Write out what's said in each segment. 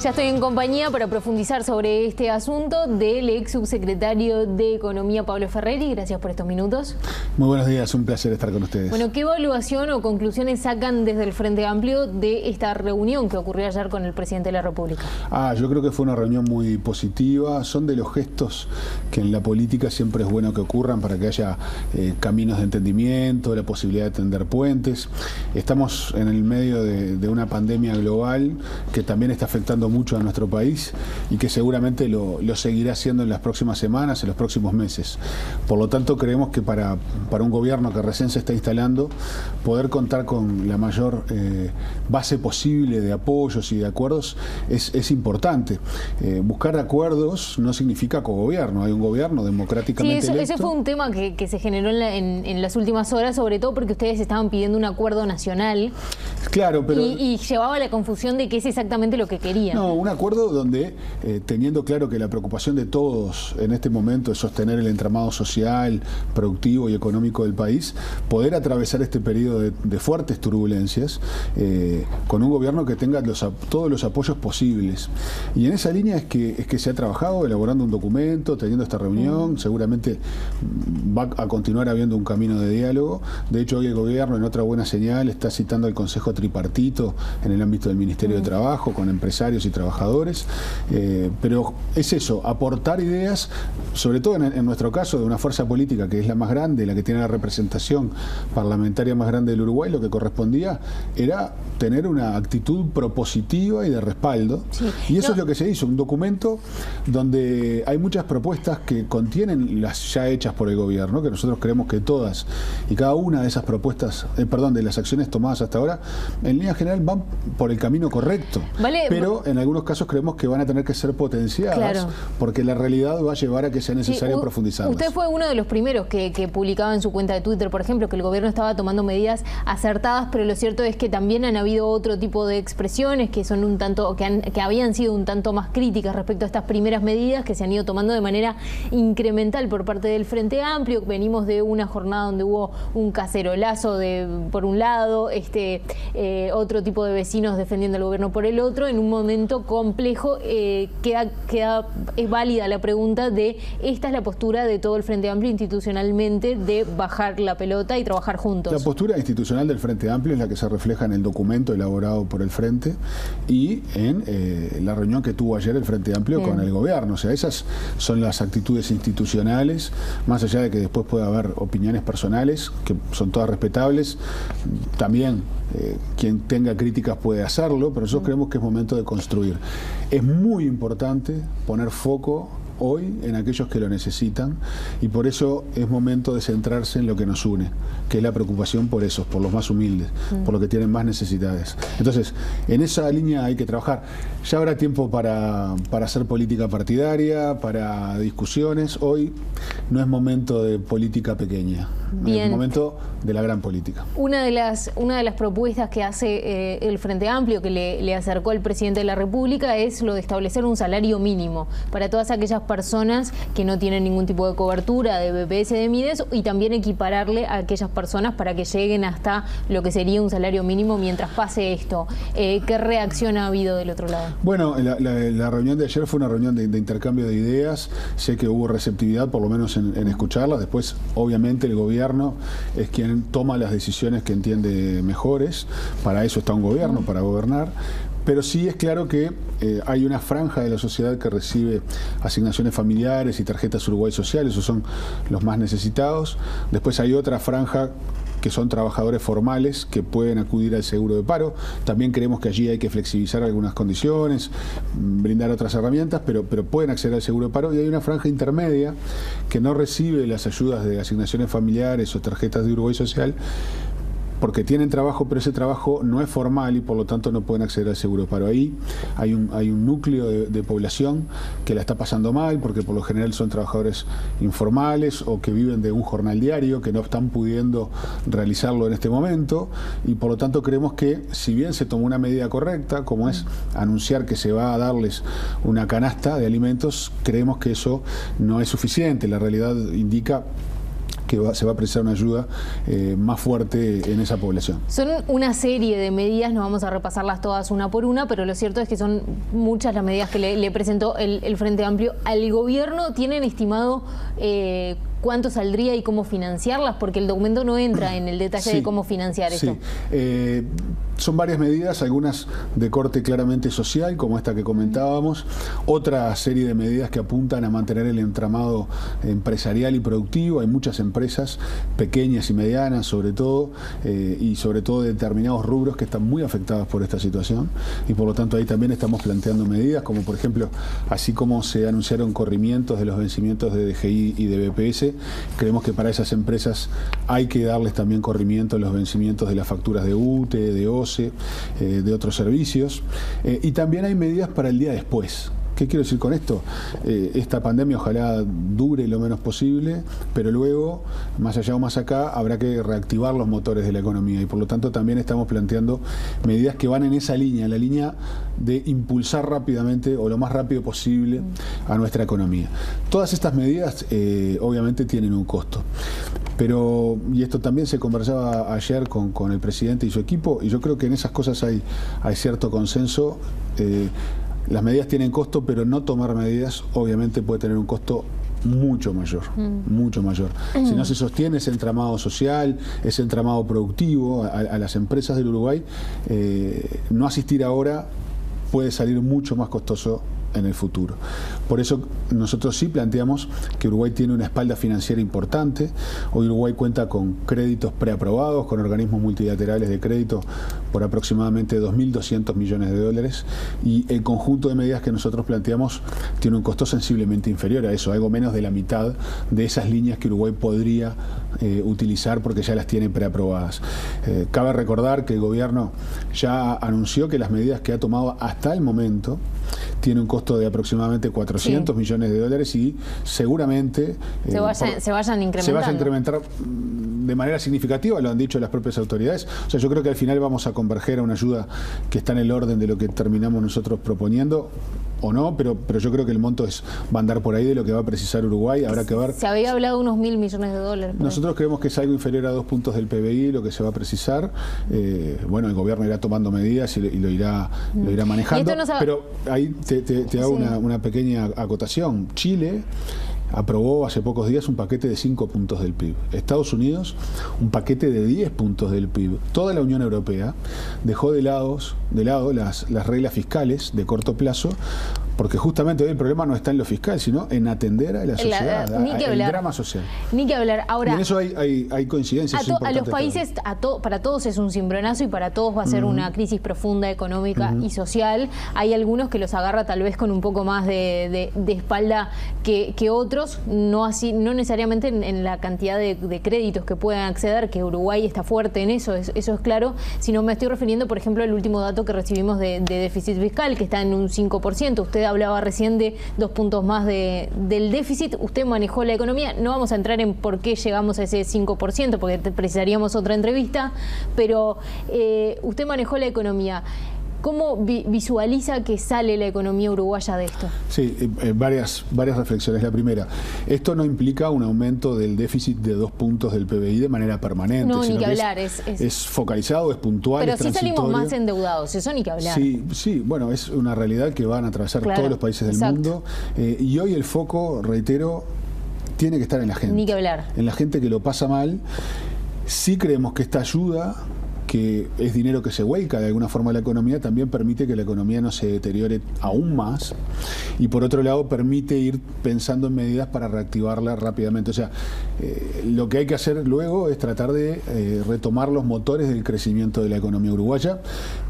Ya estoy en compañía para profundizar sobre este asunto del ex subsecretario de Economía, Pablo Ferreri. Gracias por estos minutos. Muy buenos días, un placer estar con ustedes. Bueno, ¿qué evaluación o conclusiones sacan desde el Frente Amplio de esta reunión que ocurrió ayer con el presidente de la República? Yo creo que fue una reunión muy positiva. Son de los gestos que en la política siempre es bueno que ocurran para que haya caminos de entendimiento, la posibilidad de tender puentes. Estamos en el medio de una pandemia global que también está afectando mucho a nuestro país y que seguramente lo seguirá haciendo en las próximas semanas, en los próximos meses. Por lo tanto, creemos que para un gobierno que recién se está instalando, poder contar con la mayor base posible de apoyos y de acuerdos es importante. Buscar acuerdos no significa cogobierno, hay un gobierno democráticamente electo. Ese fue un tema que se generó en las últimas horas, sobre todo porque ustedes estaban pidiendo un acuerdo nacional. Claro, pero y llevaba la confusión de qué es exactamente lo que querían. No, un acuerdo donde, teniendo claro que la preocupación de todos en este momento es sostener el entramado social, productivo y económico del país, poder atravesar este periodo de fuertes turbulencias con un gobierno que tenga todos los apoyos posibles. Y en esa línea es que se ha trabajado elaborando un documento, teniendo esta reunión, seguramente va a continuar habiendo un camino de diálogo. De hecho, hoy el gobierno, en otra buena señal, está citando el Consejo Tripartito en el ámbito del Ministerio de Trabajo, con empresarios y trabajadores, pero es eso, aportar ideas, sobre todo en nuestro caso, de una fuerza política que es la más grande, la que tiene la representación parlamentaria más grande del Uruguay. Lo que correspondía era tener una actitud propositiva y de respaldo, y eso es lo que se hizo, un documento donde hay muchas propuestas que contienen las ya hechas por el gobierno, que nosotros creemos que todas y cada una de esas propuestas, de las acciones tomadas hasta ahora, en línea general van por el camino correcto, pero en algunos casos creemos que van a tener que ser potenciadas, porque la realidad va a llevar a que sea necesario profundizarlas. Usted fue uno de los primeros que publicaba en su cuenta de Twitter, por ejemplo, que el gobierno estaba tomando medidas acertadas, pero lo cierto es que también han habido otro tipo de expresiones que son un tanto, que habían sido un tanto más críticas respecto a estas primeras medidas que se han ido tomando de manera incremental por parte del Frente Amplio. Venimos de una jornada donde hubo un cacerolazo por un lado, otro tipo de vecinos defendiendo al gobierno por el otro. En un momento complejo, es válida la pregunta de esta es la postura de todo el Frente Amplio institucionalmente, de bajar la pelota y trabajar juntos. La postura institucional del Frente Amplio es la que se refleja en el documento elaborado por el Frente y en la reunión que tuvo ayer el Frente Amplio con el gobierno. O sea, esas son las actitudes institucionales, más allá de que después pueda haber opiniones personales, que son todas respetables. También quien tenga críticas puede hacerlo, pero nosotros creemos que es momento de construir. Es muy importante poner foco hoy en aquellos que lo necesitan, y por eso es momento de centrarse en lo que nos une, que es la preocupación por esos, por los más humildes, por los que tienen más necesidades. Entonces, en esa línea hay que trabajar. Ya habrá tiempo para hacer política partidaria, para discusiones. Hoy no es momento de política pequeña, es momento de la gran política. Una de las propuestas que hace el Frente Amplio, que le acercó al presidente de la República, es lo de establecer un salario mínimo para todas aquellas personas que no tienen ningún tipo de cobertura de BPS, de Mides, y también equipararle a aquellas personas para que lleguen hasta lo que sería un salario mínimo mientras pase esto. ¿Qué reacción ha habido del otro lado? Bueno, la reunión de ayer fue una reunión de intercambio de ideas. Sé que hubo receptividad, por lo menos en escucharlas. Después, obviamente, el gobierno es quien toma las decisiones que entiende mejores. Para eso está un gobierno, para gobernar. Pero sí es claro que hay una franja de la sociedad que recibe asignaciones familiares y tarjetas Uruguay Social, esos son los más necesitados. Después hay otra franja que son trabajadores formales que pueden acudir al seguro de paro. También creemos que allí hay que flexibilizar algunas condiciones, brindar otras herramientas, pero pueden acceder al seguro de paro. Y hay una franja intermedia que no recibe las ayudas de asignaciones familiares o tarjetas de Uruguay Social, porque tienen trabajo, pero ese trabajo no es formal y por lo tanto no pueden acceder al seguro de paro. Ahí hay un núcleo de población que la está pasando mal, porque por lo general son trabajadores informales o que viven de un jornal diario, que no están pudiendo realizarlo en este momento, y por lo tanto creemos que, si bien se tomó una medida correcta, como es anunciar que se va a darles una canasta de alimentos, creemos que eso no es suficiente. La realidad indica que se va a precisar una ayuda más fuerte en esa población. Son una serie de medidas, no vamos a repasarlas todas una por una, pero lo cierto es que son muchas las medidas que le presentó el Frente Amplio al gobierno. ¿Tienen estimado cuánto saldría y cómo financiarlas? Porque el documento no entra en el detalle de cómo financiar esto. Son varias medidas, algunas de corte claramente social, como esta que comentábamos, otra serie de medidas que apuntan a mantener el entramado empresarial y productivo. Hay muchas empresas, pequeñas y medianas sobre todo, y sobre todo determinados rubros que están muy afectados por esta situación, y por lo tanto ahí también estamos planteando medidas, como por ejemplo, así como se anunciaron corrimientos de los vencimientos de DGI y de BPS, creemos que para esas empresas hay que darles también corrimiento a los vencimientos de las facturas de UTE, de OCE, de otros servicios, y también hay medidas para el día después. ¿Qué quiero decir con esto? Esta pandemia ojalá dure lo menos posible, pero luego, más allá o más acá, habrá que reactivar los motores de la economía, y por lo tanto también estamos planteando medidas que van en esa línea, la línea de impulsar rápidamente o lo más rápido posible a nuestra economía. Todas estas medidas obviamente tienen un costo, pero, y esto también se conversaba ayer con el presidente y su equipo, y yo creo que en esas cosas hay cierto consenso. Las medidas tienen costo, pero no tomar medidas obviamente puede tener un costo mucho mayor, mucho mayor. Si no se sostiene ese entramado social, ese entramado productivo a las empresas del Uruguay, no asistir ahora puede salir mucho más costoso en el futuro. Por eso nosotros sí planteamos que Uruguay tiene una espalda financiera importante. Hoy Uruguay cuenta con créditos preaprobados, con organismos multilaterales de crédito por aproximadamente 2.200 millones de dólares, y el conjunto de medidas que nosotros planteamos tiene un costo sensiblemente inferior a eso, algo menos de la mitad de esas líneas que Uruguay podría utilizar porque ya las tiene preaprobadas. Cabe recordar que el gobierno ya anunció que las medidas que ha tomado hasta el momento tiene un costo de aproximadamente 400 millones de dólares, y seguramente se vayan incrementando. Se vaya a incrementar de manera significativa, lo han dicho las propias autoridades. O sea, yo creo que al final vamos a converger a una ayuda que está en el orden de lo que terminamos nosotros proponiendo, o no, pero yo creo que el monto va a andar por ahí de lo que va a precisar Uruguay. Habrá que ver. Se había hablado de unos 1.000 millones de dólares. Nosotros creemos que es algo inferior a 2 puntos del PBI lo que se va a precisar. Bueno, el gobierno irá tomando medidas y lo irá manejando. Pero ahí te hago una pequeña acotación. Chile aprobó hace pocos días un paquete de 5 puntos del PIB. Estados Unidos, un paquete de 10 puntos del PIB. Toda la Unión Europea dejó de lado las reglas fiscales de corto plazo, porque justamente hoy el problema no está en lo fiscal, sino en atender a la sociedad, el drama social. Ni que hablar. Ahora, y en eso hay coincidencias. A los países, para todos es un cimbronazo, y para todos va a ser una crisis profunda económica y social. Hay algunos que los agarra tal vez con un poco más de espalda que otros, no necesariamente en la cantidad de créditos que puedan acceder, que Uruguay está fuerte en eso es claro, sino me estoy refiriendo, por ejemplo, al último dato que recibimos de déficit fiscal, que está en un 5%. Usted hablaba recién de 2 puntos más del déficit. Usted manejó la economía. No vamos a entrar en por qué llegamos a ese 5%, porque precisaríamos otra entrevista, pero usted manejó la economía. ¿Cómo visualiza que sale la economía uruguaya de esto? Sí, varias reflexiones. La primera, esto no implica un aumento del déficit de 2 puntos del PBI de manera permanente. No, ni que hablar. Es focalizado, es puntual, pero es transitorio. Sí salimos más endeudados, eso ni que hablar. Sí, bueno, es una realidad que van a atravesar todos los países del mundo. Y hoy el foco, reitero, tiene que estar en la gente. Ni que hablar. En la gente que lo pasa mal. Sí creemos que esta ayuda, que es dinero que se vuelca de alguna forma a la economía, también permite que la economía no se deteriore aún más, y por otro lado permite ir pensando en medidas para reactivarla rápidamente. O sea, lo que hay que hacer luego es tratar de retomar los motores del crecimiento de la economía uruguaya,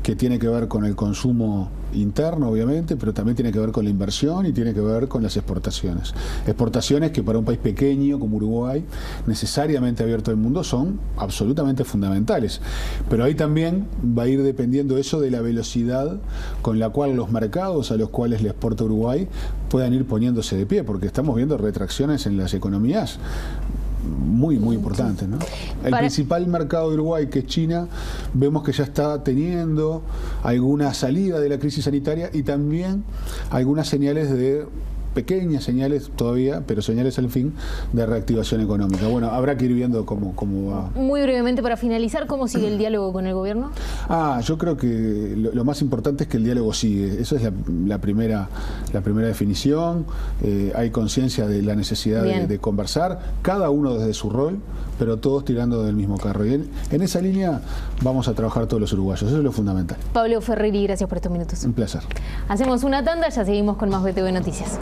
que tiene que ver con el consumo interno, obviamente, pero también tiene que ver con la inversión y tiene que ver con las exportaciones. Exportaciones que para un país pequeño como Uruguay, necesariamente abierto al mundo, son absolutamente fundamentales. Pero ahí también va a ir dependiendo eso de la velocidad con la cual los mercados a los cuales le exporta Uruguay puedan ir poniéndose de pie, porque estamos viendo retracciones en las economías muy importantes, ¿no? El principal mercado de Uruguay, que es China, vemos que ya está teniendo alguna salida de la crisis sanitaria y también algunas señales de pequeñas señales todavía, pero señales al fin de reactivación económica. Bueno, habrá que ir viendo cómo va. Muy brevemente, para finalizar, ¿cómo sigue el diálogo con el gobierno? Yo creo que lo más importante es que el diálogo sigue. Esa es la primera definición. Hay conciencia de la necesidad de conversar, cada uno desde su rol, pero todos tirando del mismo carro. Y en esa línea vamos a trabajar todos los uruguayos. Eso es lo fundamental. Pablo Ferreri, gracias por estos minutos. Un placer. Hacemos una tanda, ya seguimos con más BTV Noticias.